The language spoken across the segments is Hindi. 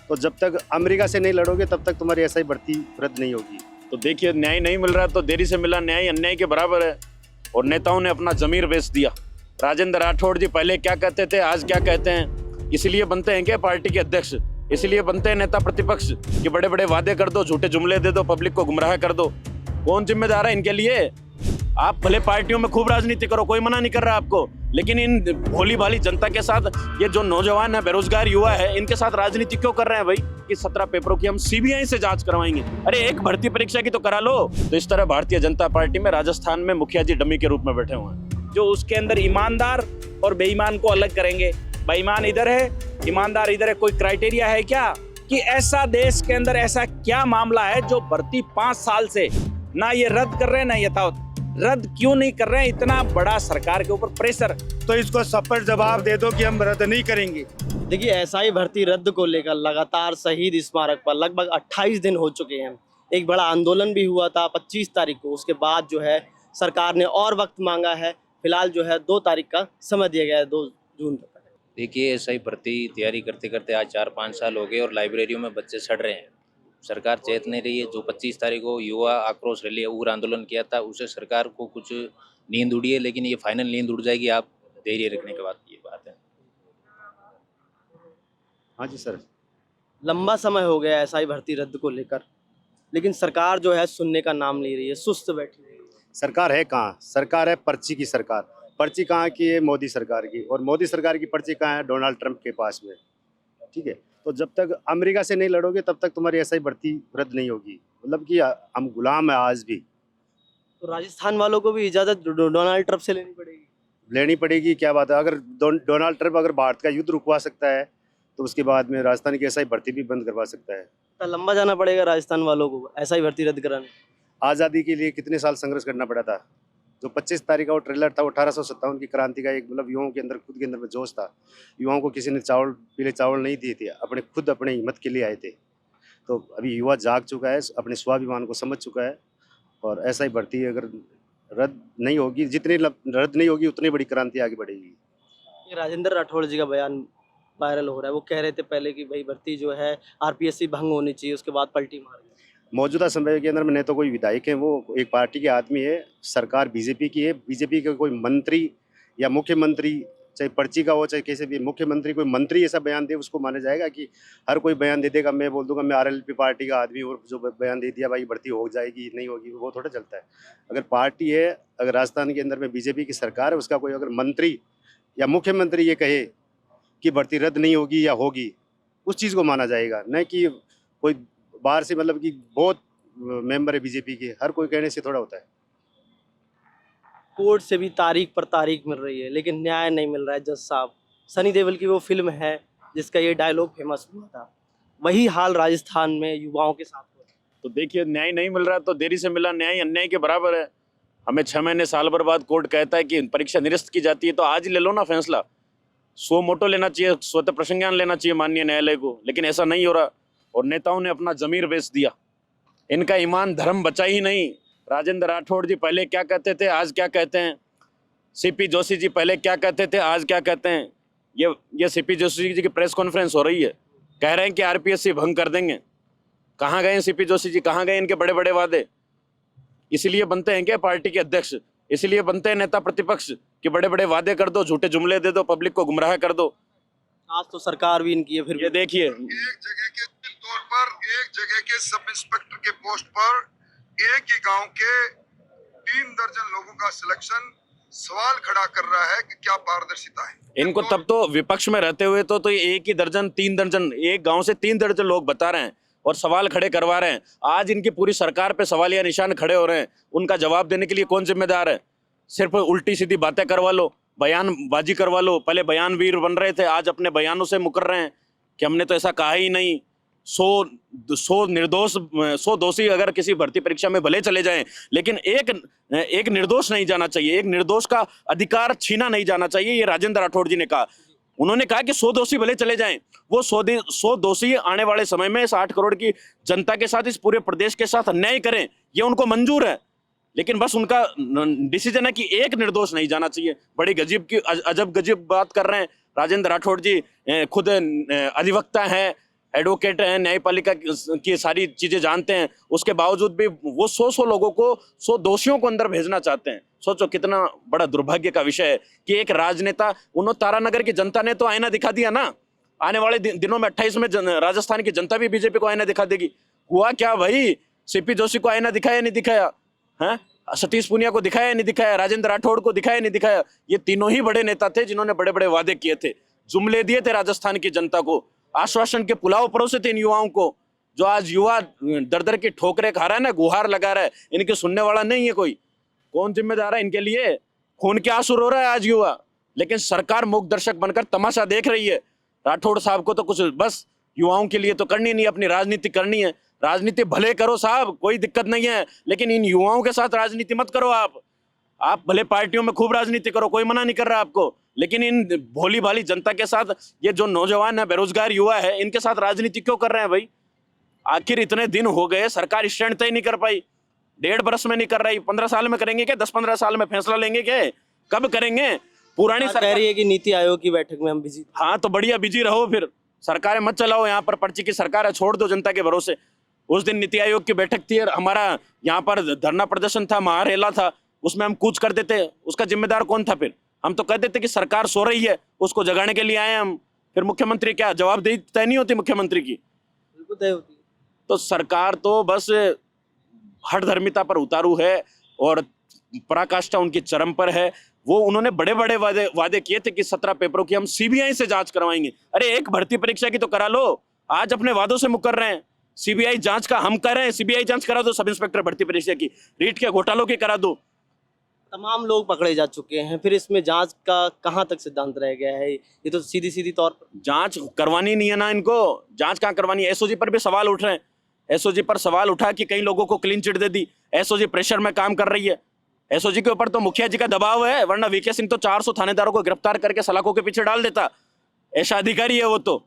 तो जब तक अमेरिका से नहीं लड़ोगे तब तक तुम्हारी एसआई भर्ती रद्द नहीं होगी। तो देखिए, न्याय नहीं मिल रहा तो देरी से मिला न्याय अन्याय के बराबर है। और नेताओं ने अपना जमीर बेच दिया। राजेंद्र राठौड़ जी पहले क्या कहते थे, आज क्या कहते हैं। इसलिए बनते हैं क्या पार्टी के अध्यक्ष, इसलिए बनते हैं नेता प्रतिपक्ष कि बड़े बड़े वादे कर दो, झूठे जुमले दे दो, पब्लिक को गुमराह कर दो। कौन जिम्मेदार है इनके लिए? आप भले पार्टियों में खूब राजनीति करो, कोई मना नहीं कर रहा आपको, लेकिन इन भोली भाली जनता के साथ, ये जो नौजवान है, बेरोजगार युवा है, इनके साथ राजनीति क्यों कर रहे हैं भाई? कि 17 पेपरों की हम सीबीआई से जांच करवाएंगे। अरे एक भर्ती परीक्षा की तो करा लो। तो इस तरह भारतीय जनता पार्टी में राजस्थान में मुखिया जी डमी के रूप में बैठे हुए हैं, जो उसके अंदर ईमानदार और बेईमान को अलग करेंगे। बेईमान इधर है, ईमानदार इधर है। कोई क्राइटेरिया है क्या कि ऐसा देश के अंदर ऐसा क्या मामला है जो भर्ती 5 साल से ना ये रद्द कर रहे हैं ना यथावत रद्द क्यों नहीं कर रहे हैं? इतना बड़ा सरकार के ऊपर प्रेशर। तो इसको सपष्ट जवाब दे दो कि हम रद्द नहीं करेंगे। देखिए, एसआई भर्ती रद्द को लेकर लगातार शहीद स्मारक पर लगभग 28 दिन हो चुके हैं। एक बड़ा आंदोलन भी हुआ था 25 तारीख को। उसके बाद जो है सरकार ने और वक्त मांगा है। फिलहाल जो है 2 तारीख का समय दिया गया है, 2 जून तक। देखिए, एसआई भर्ती तैयारी करते करते आज 4-5 साल हो गए और लाइब्रेरियों में बच्चे सड़ रहे हैं। सरकार चेत नहीं रही है। जो 25 तारीख को युवा आक्रोश रैली उग्र आंदोलन किया था, उससे सरकार को कुछ नींद उड़ी है, लेकिन ये फाइनल नींद उड़ जाएगी आप धैर्य रखने के बाद। ये बात है। हाँ जी सर। लंबा समय हो गया एसआई भर्ती रद्द को लेकर, लेकिन सरकार जो है सुनने का नाम नहीं रही है, सुस्त बैठी है। सरकार है कहाँ? सरकार है पर्ची की सरकार। पर्ची कहाँ की है? मोदी सरकार की। और मोदी सरकार की पर्ची कहाँ है? डोनाल्ड ट्रंप के पास में। ठीक है, तो जब तक अमेरिका से नहीं लड़ोगे तब तक तुम्हारी एसआई भर्ती रद्द नहीं होगी। मतलब कि हम गुलाम है आज भी। तो राजस्थान वालों को भी इजाजत डोनाल्ड ट्रंप से लेनी पड़ेगी। क्या बात है? अगर डोनाल्ड ट्रंप अगर भारत का युद्ध रुकवा सकता है तो उसके बाद में राजस्थान की एसआई भर्ती भी बंद करवा सकता है। तो लंबा जाना पड़ेगा राजस्थान वालों को एसआई भर्ती रद्द कराने। आज़ादी के लिए कितने साल संघर्ष करना पड़ा था। जो 25 तारीख का वो ट्रेलर था, 1857 की क्रांति का एक मतलब युवाओं के अंदर, खुद के अंदर में जोश था। युवाओं को किसी ने पीले चावल नहीं दिए थे, अपने हिम्मत के लिए आए थे। तो अभी युवा जाग चुका है, अपने स्वाभिमान को समझ चुका है। और ऐसा ही भर्ती अगर रद्द नहीं होगी, जितनी रद्द नहीं होगी उतनी बड़ी क्रांति आगे बढ़ेगी। ये राजेंद्र राठौड़ जी का बयान वायरल हो रहा है। वो कह रहे थे पहले कि भाई भर्ती जो है आरपीएससी भंग होनी चाहिए, उसके बाद पलटी मार गए। मौजूदा समय के अंदर में न तो कोई विधायक है, वो एक पार्टी के आदमी है। सरकार बीजेपी की है। बीजेपी का कोई मंत्री या मुख्यमंत्री, चाहे पर्ची का हो चाहे कैसे भी, मुख्यमंत्री कोई मंत्री ऐसा बयान दे, उसको माना जाएगा? कि हर कोई बयान दे देगा, मैं बोल दूंगा मैं आरएलपी पार्टी का आदमी और जो बयान दे दिया भाई भर्ती हो जाएगी नहीं होगी, वो थोड़ा चलता है। अगर पार्टी है, अगर राजस्थान के अंदर में बीजेपी की सरकार है, उसका कोई अगर मंत्री या मुख्यमंत्री ये कहे कि भर्ती रद्द नहीं होगी या होगी, उस चीज़ को माना जाएगा। न कि कोई बाहर से, मतलब कि बहुत मेंबर है बीजेपी के, हर कोई कहने से थोड़ा होता है। कोर्ट से भी तारीख पर तारीख मिल रही है, लेकिन न्याय नहीं मिल रहा है। जज साहब, सनी देओल की वो फिल्म है जिसका ये डायलॉग फेमस हुआ था, वही हाल राजस्थान में युवाओं के साथ हुआ। तो देखिए, न्याय नहीं मिल रहा तो देरी से मिला न्याय अन्याय के बराबर है। हमें 6 महीने साल भर बाद कोर्ट कहता है कि परीक्षा निरस्त की जाती है, तो आज ही ले लो ना फैसला। सो मोटो लेना चाहिए, स्वतः प्रसंज्ञान लेना चाहिए माननीय न्यायालय को, लेकिन ऐसा नहीं हो रहा। और नेताओं ने अपना जमीर बेच दिया। इनका ईमान धर्म बचा ही नहीं। राजेंद्र राठौड़ जी पहले क्या कहते थे, आज क्या कहते हैं। सीपी जोशी जी पहले क्या कहते थे, आज क्या कहते हैं। ये सीपी जोशी जी की प्रेस कॉन्फ्रेंस हो रही है, कह रहे हैं कि आरपीएससी भंग कर देंगे। कहाँ गए सीपी जोशी जी? कहाँ गए इनके बड़े बड़े वादे? इसलिए बनते हैं क्या पार्टी के अध्यक्ष, इसलिए बनते हैं नेता प्रतिपक्ष कि बड़े बड़े वादे कर दो, झूठे जुमले दे दो, पब्लिक को गुमराह कर दो। आज तो सरकार भी इनकी है। फिर ये देखिए, एक जगह के तौर पर, एक जगह के सब इंस्पेक्टर के पोस्ट पर एक ही गांव के 3 दर्जन लोगों का सिलेक्शन सवाल खड़ा कर रहा है कि क्या पारदर्शिता है। इनको तब तो विपक्ष में रहते हुए तो ये 1 ही दर्जन 3 दर्जन, एक गांव से 3 दर्जन लोग बता रहे हैं और सवाल खड़े करवा रहे हैं। आज इनकी पूरी सरकार पे सवालिया निशान खड़े हो रहे हैं। उनका जवाब देने के लिए कौन जिम्मेदार है? सिर्फ उल्टी सीधी बातें करवा लो, बयानबाजी करवा लो। पहले बयानवीर बन रहे थे, आज अपने बयानों से मुकर रहे हैं कि हमने तो ऐसा कहा ही नहीं। 100 दोषी अगर किसी भर्ती परीक्षा में भले चले जाएं, लेकिन एक निर्दोष नहीं जाना चाहिए, एक निर्दोष का अधिकार छीना नहीं जाना चाहिए। ये राजेंद्र राठौड़ जी ने कहा। उन्होंने कहा कि 100 दोषी भले चले जाएं, वो 100 दोषी आने वाले समय में 60 करोड़ की जनता के साथ, इस पूरे प्रदेश के साथ अन्याय करें, ये उनको मंजूर है। लेकिन बस उनका डिसीजन है कि एक निर्दोष नहीं जाना चाहिए। बड़ी गजब की अजब गजब बात कर रहे हैं राजेंद्र राठौड़ जी। खुद अधिवक्ता है एडवोकेट हैं, न्यायपालिका की सारी चीजें जानते हैं, उसके बावजूद भी वो 100 लोगों को, 100 दोषियों को अंदर भेजना चाहते हैं। सोचो कितना बड़ा दुर्भाग्य का विषय है कि एक राजनेता, उन्होंने तारानगर की जनता ने तो आईना दिखा दिया ना, आने वाले दिनों में 28 में राजस्थान की जनता भी बीजेपी को आईना दिखा देगी। हुआ क्या भाई, सीपी जोशी को आईना दिखाया नहीं दिखाया है, सतीश पूनिया को दिखाया नहीं दिखाया, राजेंद्र राठौड़ को दिखाया नहीं दिखाया। ये तीनों ही बड़े नेता थे जिन्होंने बड़े बड़े वादे किए थे, जुमले दिए थे राजस्थान की जनता को, आश्वासन के पुलाव परोसे थे इन युवाओं को। जो आज युवा दर दर की ठोकरें खा रहा है ना, गुहार लगा रहा है, इनके सुनने वाला नहीं है कोई। कौन जिम्मेदार है इनके लिए? खून के आंसू रो रहा है आज युवा, लेकिन सरकार मूक दर्शक बनकर तमाशा देख रही है। राठौड़ साहब को तो कुछ बस युवाओं के लिए तो करनी नहीं, अपनी राजनीति करनी है। राजनीति भले करो साहब, कोई दिक्कत नहीं है, लेकिन इन युवाओं के साथ राजनीति मत करो। आप भले पार्टियों में खूब राजनीति करो, कोई मना नहीं कर रहा आपको, लेकिन इन भोली भाली जनता के साथ, ये जो नौजवान है, बेरोजगार युवा है, इनके साथ राजनीति क्यों कर रहे हैं भाई? आखिर इतने दिन हो गए, सरकार स्टैंड तय नहीं कर पाई, 1.5 बरस में नहीं कर रही, 15 साल में करेंगे क्या? 10-15 साल में फैसला लेंगे क्या? कब करेंगे? पुरानी सरकार कह रही है कि नीति आयोग की बैठक में हम बिजी। हाँ तो बढ़िया, बिजी रहो, फिर सरकारें मत चलाओ। यहाँ पर पर्ची की सरकार है, छोड़ दो जनता के भरोसे। उस दिन नीति आयोग की बैठक थी, हमारा यहाँ पर धरना प्रदर्शन था, महारेला था, उसमें हम कूच कर देते, उसका जिम्मेदार कौन था? फिर हम तो कह देते कि सरकार सो रही है, उसको जगाने के लिए आए हम। फिर मुख्यमंत्री क्या जवाबदेही तय नहीं होती मुख्यमंत्री की? बिल्कुल तय होती है। तो सरकार तो बस हठधर्मिता पर उतारू है और पराकाष्ठा उनकी चरम पर है। वो उन्होंने बड़े बड़े वादे किए थे कि 17 पेपरों की हम सीबीआई से जांच करवाएंगे। अरे एक भर्ती परीक्षा की तो करा लो, आज अपने वादों से मुकर रहे हैं। सीबीआई जांच का हम कर रहे हैं, सीबीआई जांच करा दो, सब इंस्पेक्टर भर्ती परीक्षा की, रीट के घोटालों की करा दो। तमाम लोग पकड़े जा चुके हैं, फिर इसमें जांच का कहां तक सिद्धांत रह गया है? ये तो सीधी सीधी तौर पर जांच करवानी नहीं है ना इनको, जांच कहां करवानी है? एसओजी पर भी सवाल उठ रहे हैं, एसओजी पर सवाल उठा कि कई लोगों को क्लीन चिट दे दी, एसओजी प्रेशर में काम कर रही है। एसओजी के ऊपर तो मुखिया जी का दबाव है, वरना वीके सिंह तो 400 थानेदारों को गिरफ्तार करके सलाखों के पीछे डाल देता, ऐसा अधिकारी है वो तो।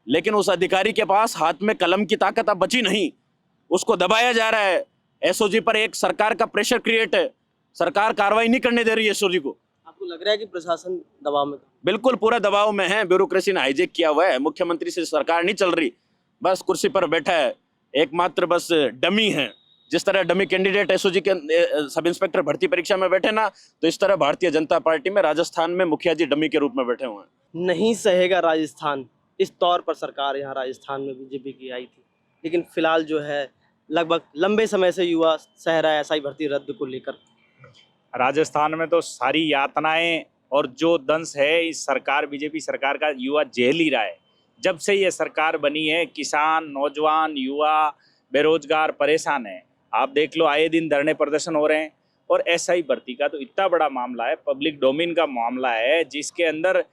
लेकिन उस अधिकारी के पास हाथ में कलम की ताकत अब बची नहीं, उसको दबाया जा रहा है। एसओजी पर एक सरकार का प्रेशर क्रिएट है, सरकार कार्रवाई नहीं करने दे रही है एसओजी को। आपको लग रहा है कि प्रशासन दबाव में? बिल्कुल पूरा दबाव में है, ब्यूरोक्रेसी ने हाईजेक किया हुआ है, मुख्यमंत्री से सरकार नहीं चल रही, बस कुर्सी पर बैठा है, एकमात्र बस डमी है। जिस तरह डमी कैंडिडेट एसओजी के सब इंस्पेक्टर भर्ती परीक्षा में बैठे ना, तो इस तरह भारतीय जनता पार्टी में राजस्थान में मुखिया जी डमी के रूप में बैठे हुए हैं। नहीं सहेगा राजस्थान, इस तौर पर सरकार यहाँ राजस्थान में बीजेपी की आई थी, लेकिन फिलहाल जो है लगभग लंबे समय से युवा सह रहा है एसआई भर्ती रद्द को लेकर। राजस्थान में तो सारी यातनाएं और जो दंश है इस सरकार, बीजेपी सरकार का, युवा झेल ही रहा है। जब से ये सरकार बनी है, किसान, नौजवान, युवा, बेरोजगार परेशान है। आप देख लो, आए दिन धरने प्रदर्शन हो रहे हैं। और एसआई भर्ती का तो इतना बड़ा मामला है, पब्लिक डोमेन का मामला है, जिसके अंदर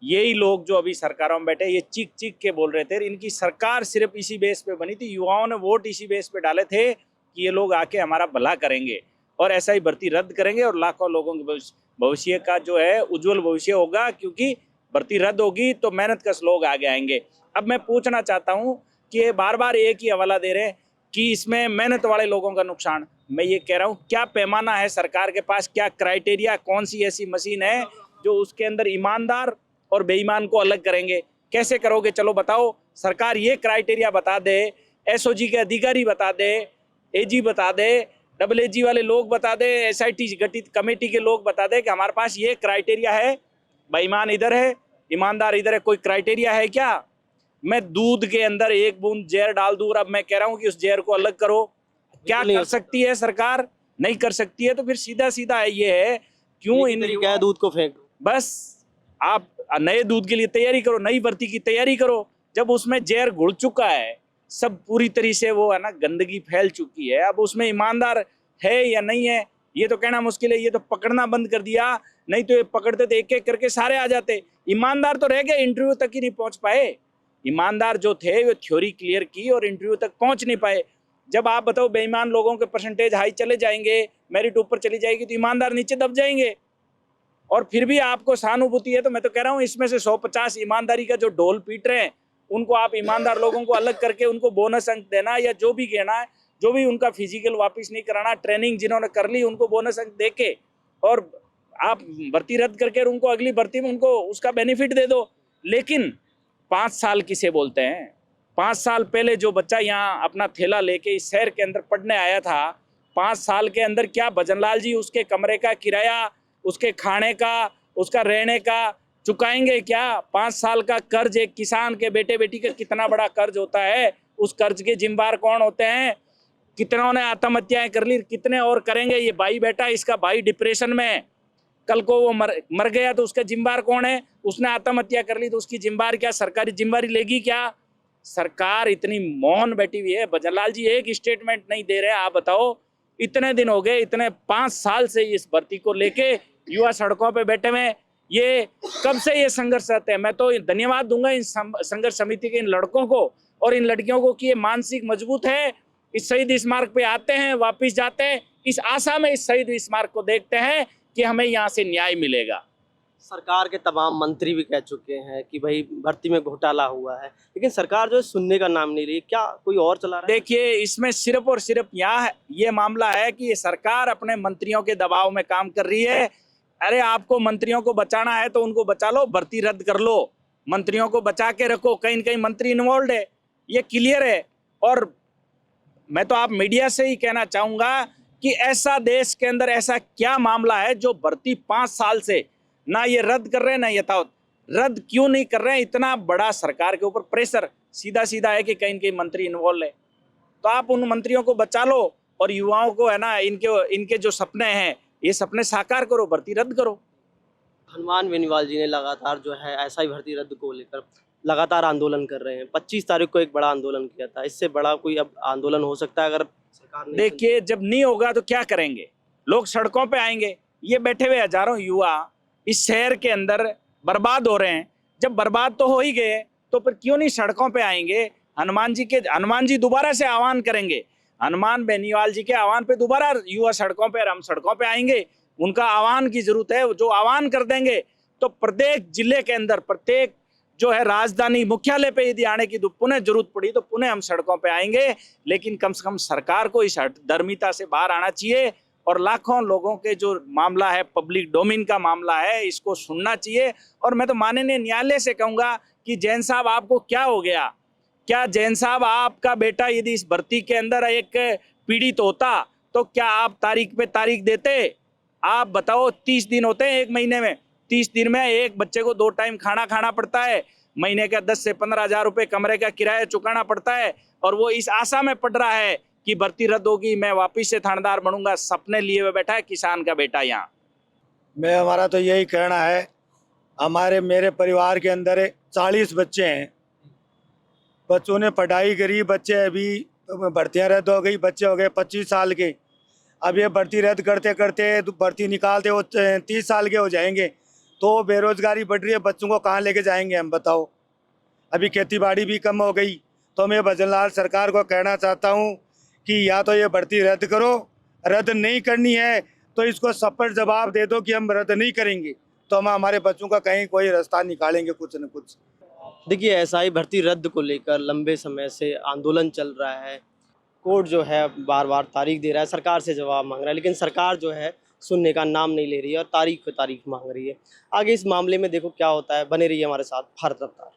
यही लोग जो अभी सरकारों में बैठे, ये चीख चीख के बोल रहे थे। इनकी सरकार सिर्फ इसी बेस पे बनी थी, युवाओं ने वोट इसी बेस पे डाले थे कि ये लोग आके हमारा भला करेंगे और एसआई भर्ती रद्द करेंगे और लाखों लोगों के भविष्य का जो है उज्जवल भविष्य होगा, क्योंकि भर्ती रद्द होगी तो मेहनत कश लोग आगे आएंगे। अब मैं पूछना चाहता हूँ कि ये बार बार एक ही हवाला दे रहे हैं कि इसमें मेहनत वाले लोगों का नुकसान। मैं ये कह रहा हूँ, क्या पैमाना है सरकार के पास, क्या क्राइटेरिया, कौन सी ऐसी मशीन है जो उसके अंदर ईमानदार और बेईमान को अलग करेंगे? कैसे करोगे? चलो बताओ, सरकार ये क्राइटेरिया बता दे, एसओजी के अधिकारी बता दे, एजी बता दे, AAG वाले लोग बता दे, एसआईटी गठित कमेटी के लोग बता दे कि हमारे पास ये क्राइटेरिया है, बेईमान इधर है, ईमानदार इधर है। कोई क्राइटेरिया है क्या? मैं दूध के अंदर एक बूंद जहर डाल दूं, अब मैं कह रहा हूं कि उस जहर को अलग करो, क्या कर सकती है सरकार? नहीं कर सकती है। तो फिर सीधा सीधा ये है, क्यों इन दूध को फेंक दो? बस आप नए दूध के लिए तैयारी करो, नई भर्ती की तैयारी करो। जब उसमें जहर घुल चुका है, सब पूरी तरह से वो है ना, गंदगी फैल चुकी है, अब उसमें ईमानदार है या नहीं है ये तो कहना मुश्किल है। ये तो पकड़ना बंद कर दिया, नहीं तो ये पकड़ते तो एक एक करके सारे आ जाते। ईमानदार तो रह गए, इंटरव्यू तक ही नहीं पहुंच पाए। ईमानदार जो थे वो थ्योरी क्लियर की और इंटरव्यू तक पहुंच नहीं पाए। जब आप बताओ बेईमान लोगों के परसेंटेज हाई चले जाएंगे, मेरिट ऊपर चली जाएगी, तो ईमानदार नीचे दब जाएंगे। और फिर भी आपको सहानुभूति है, तो मैं तो कह रहा हूँ इसमें से 150 ईमानदारी का जो ढोल पीट रहे हैं, उनको आप ईमानदार लोगों को अलग करके उनको बोनस अंक देना या जो भी कहना है, जो भी उनका फिजिकल वापस नहीं कराना, ट्रेनिंग जिन्होंने कर ली उनको बोनस अंक दे के, और आप भर्ती रद्द करके उनको अगली भर्ती में उनको उसका बेनिफिट दे दो। लेकिन 5 साल किसे बोलते हैं? 5 साल पहले जो बच्चा यहाँ अपना थैला लेके इस शहर के अंदर पढ़ने आया था, 5 साल के अंदर क्या भजनलाल जी उसके कमरे का किराया, उसके खाने का, उसका रहने का चुकाएंगे क्या? 5 साल का कर्ज एक किसान के बेटे बेटी का कितना बड़ा कर्ज होता है, उस कर्ज के जिम्मेदार कौन होते हैं? कितनों ने आत्महत्याएं कर ली, कितने और करेंगे? ये भाई बेटा, इसका भाई डिप्रेशन में है, कल को वो मर गया तो उसका जिम्मेदार कौन है? उसने आत्महत्या कर ली तो उसकी जिम्मेदार क्या सरकारी जिम्मेदारी लेगी क्या? सरकार इतनी मौन बैठी हुई है। भजनलाल जी एक स्टेटमेंट नहीं दे रहे। आप बताओ, इतने दिन हो गए, इतने 5 साल से इस भर्ती को लेके युवा सड़कों पे बैठे हुए, ये कब से ये संघर्ष रहते हैं? मैं तो धन्यवाद दूंगा इन संघर्ष समिति के इन लड़कों को और इन लड़कियों को कि ये मानसिक मजबूत है। इस शहीद स्मारक पे आते हैं, वापिस जाते हैं, इस आशा में इस शहीद स्मारक को देखते हैं कि हमें यहाँ से न्याय मिलेगा। सरकार के तमाम मंत्री भी कह चुके हैं कि भाई भर्ती में घोटाला हुआ है, लेकिन सरकार जो है सुनने का नाम नहीं रही। क्या कोई और चला रहा है? देखिए, इसमें सिर्फ और सिर्फ यहाँ ये मामला है कि ये सरकार अपने मंत्रियों के दबाव में काम कर रही है। अरे आपको मंत्रियों को बचाना है तो उनको बचा लो, भर्ती रद्द कर लो, मंत्रियों को बचा के रखो। कहीं न कहीं मंत्री इन्वॉल्व है, ये क्लियर है। और मैं तो आप मीडिया से ही कहना चाहूंगा कि ऐसा देश के अंदर ऐसा क्या मामला है जो भर्ती 5 साल से ना ये रद्द कर रहे हैं ना यथावत रद्द क्यों नहीं कर रहे हैं? इतना बड़ा सरकार के ऊपर प्रेशर सीधा सीधा है कि कहीं न कहीं मंत्री इन्वॉल्व है। तो आप उन मंत्रियों को बचा लो और युवाओं को है ना, इनके जो सपने हैं ये सपने साकार करो, भर्ती रद्द करो। हनुमान बेनीवाल जी ने लगातार जो है ऐसा ही भर्ती रद्द को लेकर लगातार आंदोलन कर रहे हैं। 25 तारीख को एक बड़ा आंदोलन किया था, इससे बड़ा कोई अब आंदोलन हो सकता है अगर सरकार नहीं? देखिए, जब नहीं होगा तो क्या करेंगे? लोग सड़कों पे आएंगे। ये बैठे हुए हजारों युवा इस शहर के अंदर बर्बाद हो रहे हैं। जब बर्बाद तो हो ही गए तो फिर क्यों नहीं सड़कों पे आएंगे? हनुमान जी दोबारा से आह्वान करेंगे, हनुमान बेनीवाल जी के आह्वान पे दोबारा युवा सड़कों पे, हम सड़कों पे आएंगे। उनका आह्वान की जरूरत है, जो आह्वान कर देंगे तो प्रत्येक जिले के अंदर, प्रत्येक जो है राजधानी मुख्यालय पे यदि आने की पुनः जरूरत पड़ी तो पुनः हम सड़कों पे आएंगे। लेकिन कम से कम सरकार को इस धर्मिता से बाहर आना चाहिए और लाखों लोगों के जो मामला है, पब्लिक डोमेन का मामला है, इसको सुनना चाहिए। और मैं तो माननीय न्यायालय से कहूंगा कि जैन साहब आपको क्या हो गया? क्या जैन साहब आपका बेटा यदि इस भर्ती के अंदर एक पीड़ित होता तो क्या आप तारीख पे तारीख देते? आप बताओ, 30 दिन होते हैं एक महीने में, 30 दिन में एक बच्चे को 2 टाइम खाना खाना पड़ता है, महीने का 10 से 15 हजार रुपये कमरे का किराया चुकाना पड़ता है, और वो इस आशा में पड़ रहा है कि भर्ती रद्द होगी, मैं वापिस से थानेदार बनूंगा। सपने लिए हुए बैठा है किसान का बेटा यहाँ। हमारा तो यही कहना है, मेरे परिवार के अंदर 40 बच्चे हैं, बच्चों ने पढ़ाई करी, बच्चे अभी भर्तियाँ रद्द हो गई, बच्चे हो गए 25 साल के। अब ये भर्ती रद्द करते करते भर्ती निकालते वो 30 साल के हो जाएंगे, तो बेरोजगारी बढ़ रही है, बच्चों को कहाँ लेके जाएंगे हम बताओ? अभी खेतीबाड़ी भी कम हो गई। तो मैं भजनलाल सरकार को कहना चाहता हूँ कि या तो ये भर्ती रद्द करो, रद्द नहीं करनी है तो इसको सपष्ट जवाब दे दो कि हम रद्द नहीं करेंगे, तो हम हमारे बच्चों का कहीं कोई रास्ता निकालेंगे कुछ न कुछ। देखिए, ऐसा ही भर्ती रद्द को लेकर लंबे समय से आंदोलन चल रहा है। कोर्ट जो है बार बार तारीख दे रहा है, सरकार से जवाब मांग रहा है, लेकिन सरकार जो है सुनने का नाम नहीं ले रही है और तारीख पे तारीख मांग रही है। आगे इस मामले में देखो क्या होता है। बने रहिए हमारे साथ। भारत रफ्तार।